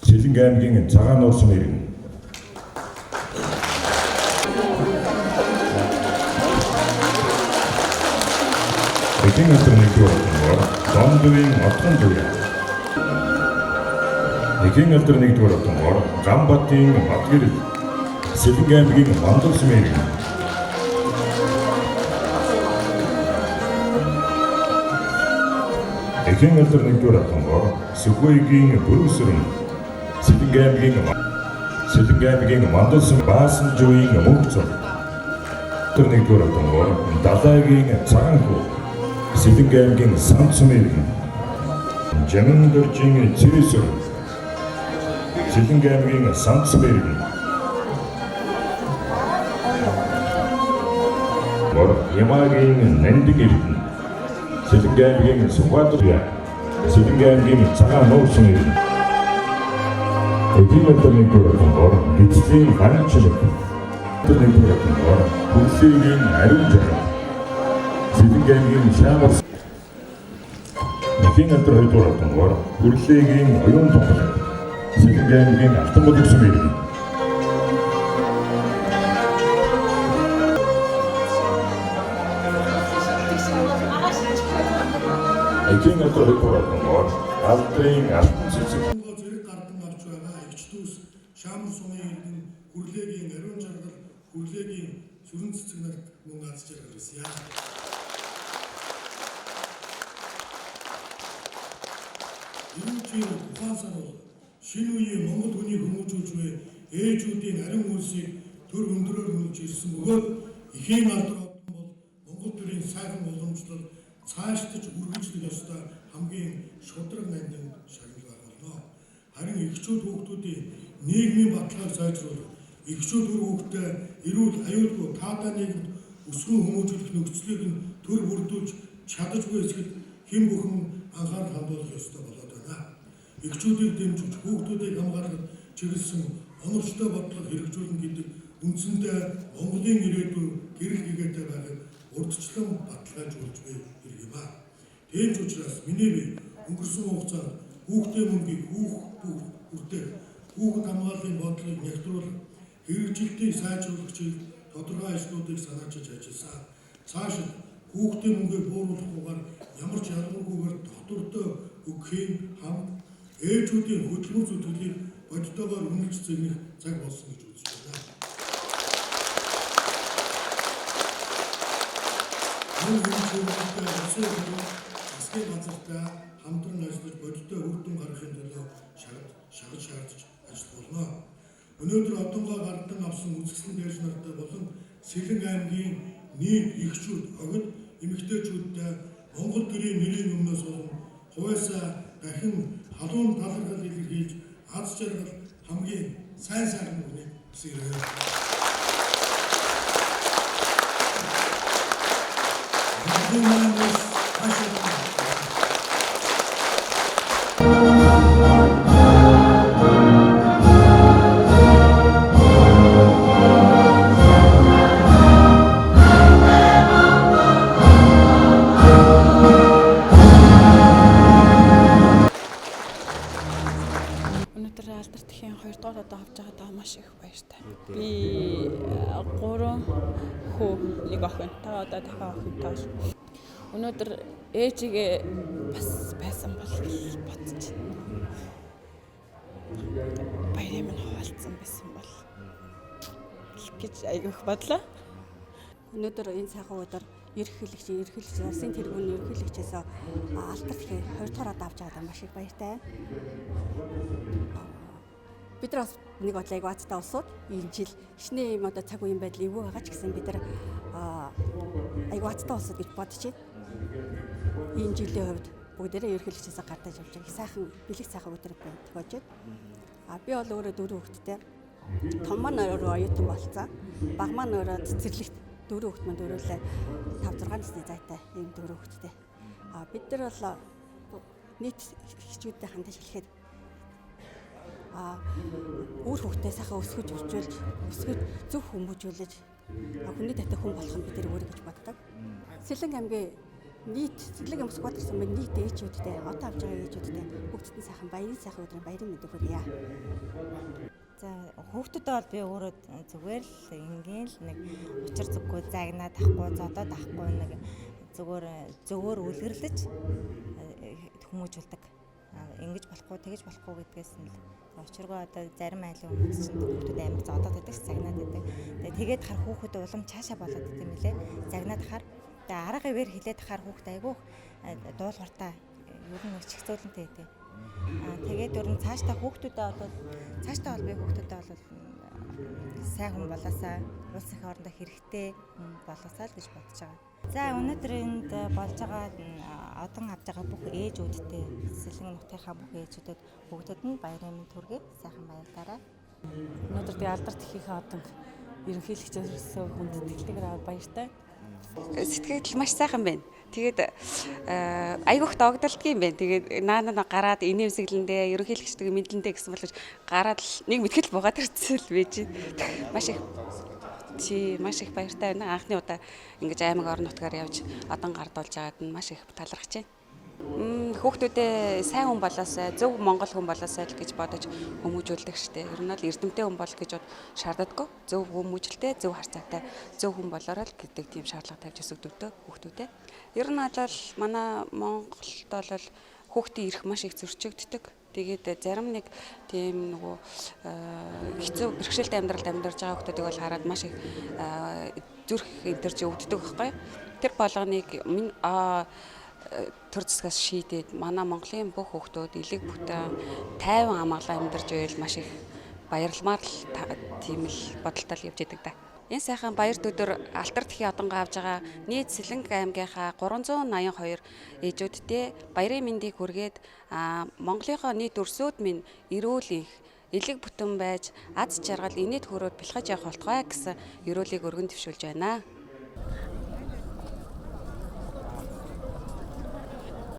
Сэлэнг аймгийн цагаан нуурсан иргэн. Эдийн засгийн нэгдүгээр Дондын отхон зүг. Эдийн засгийн нэгдүгээр Ганбатын Батгэрэл. Сэлэнг аймгийн Мандалсан иргэн. Эдийн засгийн нэгдүгээр Сүхбаегийн Бүрүсрэн. Сэлэнг аймгийн Мандалсан Баасан зүгийн Мөнхцөв. Нэгдүгээр Далайгийн Цагаанхүү. Сэлэнг аймгийн Санцсан иргэн. Жаминдоржийн Цэрэсүр. Сэлэнг аймгийн Санцсан иргэн. Ямагийн Нандиг иргэн. Сэлэнг аймгийн Сүхбаатар. Сэлэнг аймгийн Цагаан нуурсан иргэн. Эдийн засгийн нэгдүгээр Гизлийн Харанчлаг. Нэгдүгээр Хүлээгийн Ариун жаргал. Сэлэнг аймгийн Шаамар. Эдийн засгийн хоёрдугаар Хүлээгийн Оюун Тонголог. Сэлэнг аймгийн Алтанбудагсан иргэн. Эдийн засгийн хоёрдугаар Алдрын Алтан цэцэг. Зэрэг гардан авч байгаа эгч дүүс Шаамар сумын иргэн Хүлээгийн Ариун жаргал, Хүлээгийн сүрэн цэцэг нарт мөн аз жаргал ирсэн. Ирүүчийн ухаан санал шинэ үеийн Монгол хүний хүмүүжүүлж буй ээжүүдийн ариун үйлсийг төр өндрөөр үнэлж ирсэн бөгөөд эхийн алдар одон бол Монгол төрийн сайхан уламжлал цаашдаж үргэлжлэх ёстой хамгийн шудраг нандин шагнал болно. Харин эхчүүд хүүхдүүдийн нийгмийн баталгааг сайжруулах, эхчүүд үр хүүхдээ эрүүл аюулгүй таатай нийгэмд өсгөн хүмүүжүүлэх нөхцөлийг нь төр бүрдүүлж чадажгүй эсэхд хэн бүхэн анхаарал хандуулах ёстой болоод байна. Эхчүүдийг дэмжиж хүүхдүүдийг хамгаалах чиглэсэн оновчтой бодлого хэрэгжүүлнэ гэдэг үндсэндээ Монголын ирээдүйн гэрэл гэгээтэй байхыг урдчлан баталгаажуулж буй хэрэг юм аа. Тийм ч учраас миний бие өнгөрсөн хугацаанд хүүхдийн мөнгийг хүртэх, хүүхэд хамгааллын бодлогыг нягтруулах, хэрэгжилтийг сайжруулах чиглэл тодорхой ажлуудыг санаачилж ажилласан. Цаашид хүүхдийн мөнгийг бууруулахгүйгээр ямар ч ялгааргүйгээр доктортой өгөхийн хамт ээжүүдийн хөдөлмөр зүтгэлийг бодитойгоор үнэлж зэгнэх цаг болсон гэж үзэж байна. Мөн хүмүүстэй засгийн газартай хамтран ажиллаж бодиттой үр дүн гаргахын төлөө шагаж шаардж ажиллах болно. Өнөөдөр одонгоо гардан авсан үзэсгэлэн дээж нартай болон Сэлэнг аймгийн нийт эхчүүд, огт эмэгтэйчүүдтэй Монгол төрийн нэрийн өмнөөс болон хувьяасаа дахин халуун талархал илэрхийлж аз жаргал хамгийн сайн сайхан үнийг хүсье. Өнөөдөр алдартхийн 2 дугаар одоо авч байгаадаа маш их баяртай. Би 3 хүү нэг охин. Та одоо дахиад охинтой. Өнөөдөр ээжигээ бас байсан бол бодож байна. Баярын минь хуваалцсан байсан бол гэж айгүйх бодлоо. Өнөөдөр энэ сайхан өдөр ерөнхийлөгч улсын тэргүүний ерөнхийлөгчөөс алдартхийн 2 дугаар авч байгаадаа маш их баяртай. Бид нар бас нэг бодлоо айгүй азтай улсууд энэ жил шинэ юм одоо цаг үеийн байдал эвгүй байгаа ч гэсэн бид нар айгүй азтай улсууд гэж бодож байна. Энэ жилийн хувьд бүгдээрээ ерөнхийлөгчөөс гардаж явж байгаа сайхан бэлэг сайхан өдөр төгөөж байна. Би бол өөрөө 4 хүүхэдтэй. Том маань өөрөө оюутан болцсон. Баг маань өөрөө цэцэрлэгт 4 хүүхэд манд өрөөлөө 5-6 насны зайтай ийм 4 хүүхэдтэй. Бид нар бол нийт эхчүүдтэй хандаж хэлэхэд өөр хүүхдээ сайхан өсгөж өрчүүлж, өсгөж зөв хүмүүжүүлж хүний татах хүн болох нь бид нар өөрөө гэж боддог. Сэлэнг аймгийн нийт Цэцэрлэг аймаг Сүхбаатар сумын нийт ээжүүдтэй одоо авч байгаа ээжүүдтэй бүгдд нь сайхан өдрийн баярын мэндийг хүргье. За хүүхдүүдэд бол би өөрөө зүгээр л ингээл нэг учир зүггүй загнаад ахгүй зодоод ахгүй нэг зөвөр үлгэрлэж хүмүүжүүлдэг. Ингэж болохгүй тэгэж болохгүй гэдгээс нь л учиргүй одоо зарим айлын хүмүүс чинь хүүхдүүд амар зодоод байдаг загнаад байдаг. Тэгээд хар хүүхэд улам цаашаа болоод идэв юм лээ. Загнаад хар тэгээ арга ивэр хилээд хар хүүхд айгүй дуулууртаа ер нь чигцүүлэнтэй байдаг. Тэгээд ер нь цаашдаа хүүхдүүдэд бол би хүүхдүүдэд бол сайн хүн болоосаа улс их орондоо хэрэгтэй хүн болоосаа л гэж бодож байгаа. За өнөөдөр энд болж байгаа одон авж байгаа бүх ээжүүдтэй Цэцэрлэг нутгийнхаа бүх ээжүүдэд бүгдэд нь баярын мэнд хүргэе. Сайхан баярлаарай. Өнөөдөр би алдарт ихийнхээ одон ерөнхийлөгчөөс хүндэтгэлээр аваад баяртай. Сэтгэл маш сайхан байна. Тэгээд айгүйх догдолтгийн байна. Тэгээд наана гараад инээмсэглэндээ ерөнхийлөгчдийн мэдлэндээ гэсэн болгож гараад нэг мэтгэл буугаад ирсэн л байж. Маш их баяртай байна. Анхны удаа ингэж аймаг орон нутгаар явж одон гардуулж байгаад нь маш их талархаж байна. Хүүхдүүдээ сайн хүн болоосай, зөв монгол хүн болоосай л гэж бодож хүмүүжүүлдэг штеп. Ер нь л эрдэмтэй хүн бол гэж шаарддаггүй. Зөв хүмүүжлтэй, зөв харцаатай, зөв хүн болоорой л гэдэг тийм шаардлага тавьж өсгөгдөө хүүхдүүдээ. Ер нь бол манай Монголд бол хүүхдийн эрх маш их зөрчигддөг. Тэгээд зарим нэг тийм нөгөө хэцүү бэрхшээлтэй амьдралд амьдарч байгаа хүмүүсийг бол хараад маш их зүрх энтерж өвддөг байхгүй. Тэр болгоныг төр засгаас шийдээд манай Монголын бүх хүүхдүүд элэг бүтэн тайван амгалан амьдарч байвал маш их баярламаар л тийм л бодолтой л явж идэг да. Энэ сайхан баярт өдөр алдарт ихийн одонгоо авж байгаа нийт Цэцэрлэг аймгийнхаа 382 ээжүүдтэй баярын мэндийг хүргээд Монголынхоо нийт өрсөөд минь эрүүл их элэг бүтэн байж аз жаргал инээд хөрөөд бэлхэж явах болтугай гэсэн ерөөлийг өргөн дэвшүүлж байна.